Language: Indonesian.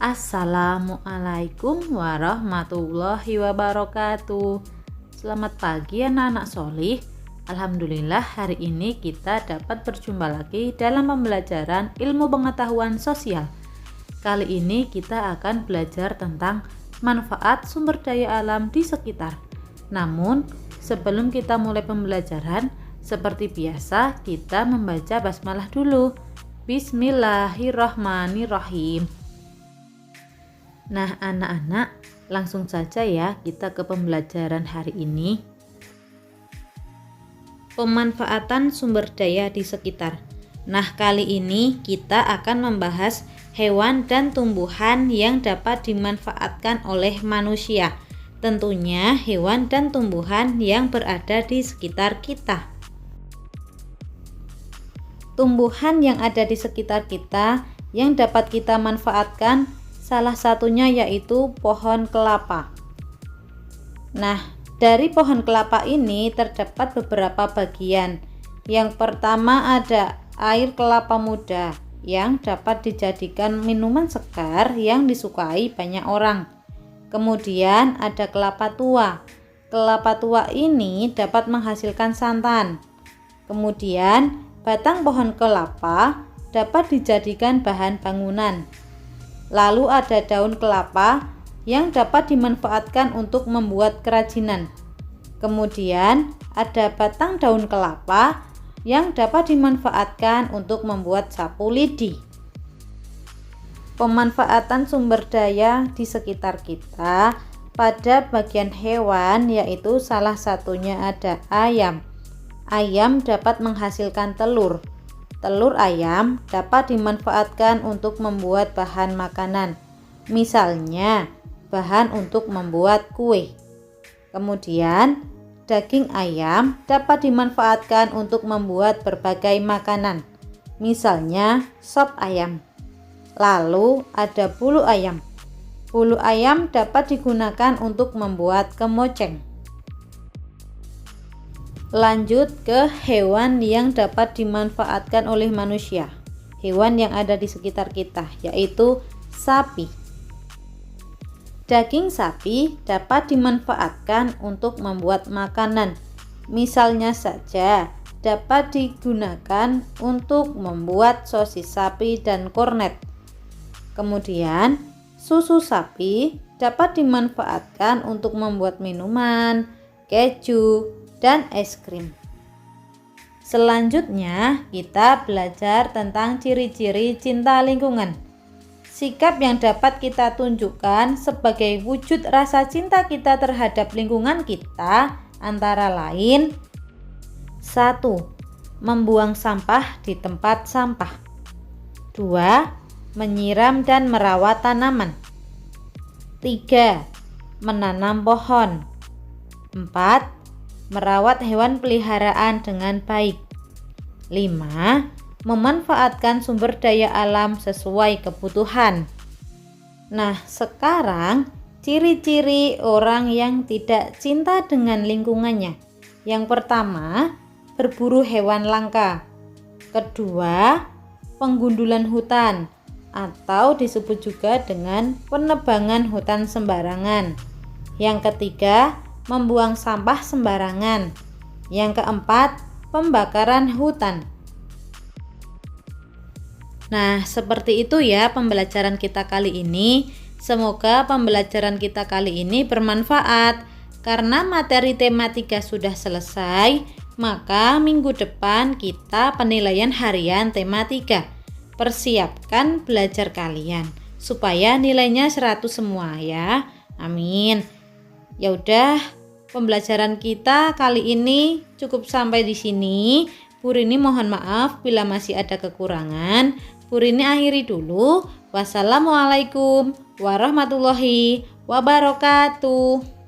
Assalamualaikum warahmatullahi wabarakatuh. Selamat pagi anak-anak solih. Alhamdulillah hari ini kita dapat berjumpa lagi dalam pembelajaran ilmu pengetahuan sosial. Kali ini kita akan belajar tentang manfaat sumber daya alam di sekitar. Namun sebelum kita mulai pembelajaran, seperti biasa kita membaca basmalah dulu. Bismillahirrahmanirrahim. Nah anak-anak, langsung saja ya kita ke pembelajaran hari ini. Pemanfaatan sumber daya di sekitar. Nah kali ini kita akan membahas hewan dan tumbuhan yang dapat dimanfaatkan oleh manusia. Tentunya hewan dan tumbuhan yang berada di sekitar kita. Tumbuhan yang ada di sekitar kita yang dapat kita manfaatkan, salah satunya yaitu pohon kelapa. Nah, dari pohon kelapa ini terdapat beberapa bagian. Yang pertama ada air kelapa muda yang dapat dijadikan minuman segar yang disukai banyak orang. Kemudian ada kelapa tua. Kelapa tua ini dapat menghasilkan santan. Kemudian batang pohon kelapa dapat dijadikan bahan bangunan. Lalu ada daun kelapa yang dapat dimanfaatkan untuk membuat kerajinan. Kemudian ada batang daun kelapa yang dapat dimanfaatkan untuk membuat sapu lidi. Pemanfaatan sumber daya di sekitar kita pada bagian hewan yaitu salah satunya ada ayam. Ayam dapat menghasilkan telur. Telur ayam dapat dimanfaatkan untuk membuat bahan makanan, misalnya bahan untuk membuat kue. Kemudian, daging ayam dapat dimanfaatkan untuk membuat berbagai makanan, misalnya sop ayam. Lalu ada bulu ayam. Bulu ayam dapat digunakan untuk membuat kemoceng. Lanjut ke hewan yang dapat dimanfaatkan oleh manusia. Hewan yang ada di sekitar kita yaitu sapi. Daging sapi dapat dimanfaatkan untuk membuat makanan. Misalnya saja dapat digunakan untuk membuat sosis sapi dan kornet. Kemudian susu sapi dapat dimanfaatkan untuk membuat minuman, keju, dan es krim. Selanjutnya kita belajar tentang ciri-ciri cinta lingkungan. Sikap yang dapat kita tunjukkan sebagai wujud rasa cinta kita terhadap lingkungan kita antara lain: 1. Membuang sampah di tempat sampah. 2. Menyiram dan merawat tanaman. 3. Menanam pohon. 4. Merawat hewan peliharaan dengan baik. 5. Memanfaatkan sumber daya alam sesuai kebutuhan. Nah, sekarang ciri-ciri orang yang tidak cinta dengan lingkungannya. Yang pertama, berburu hewan langka. Kedua, penggundulan hutan atau disebut juga dengan penebangan hutan sembarangan. Yang ketiga, membuang sampah sembarangan. Yang keempat, pembakaran hutan. Nah, seperti itu ya pembelajaran kita kali ini. Semoga pembelajaran kita kali ini bermanfaat. Karena materi tematika sudah selesai, maka minggu depan kita penilaian harian tematika. Persiapkan belajar kalian supaya nilainya 100 semua ya. Amin. Ya udah, pembelajaran kita kali ini cukup sampai di sini. Bu Rini mohon maaf bila masih ada kekurangan. Bu Rini akhiri dulu. Wassalamualaikum warahmatullahi wabarakatuh.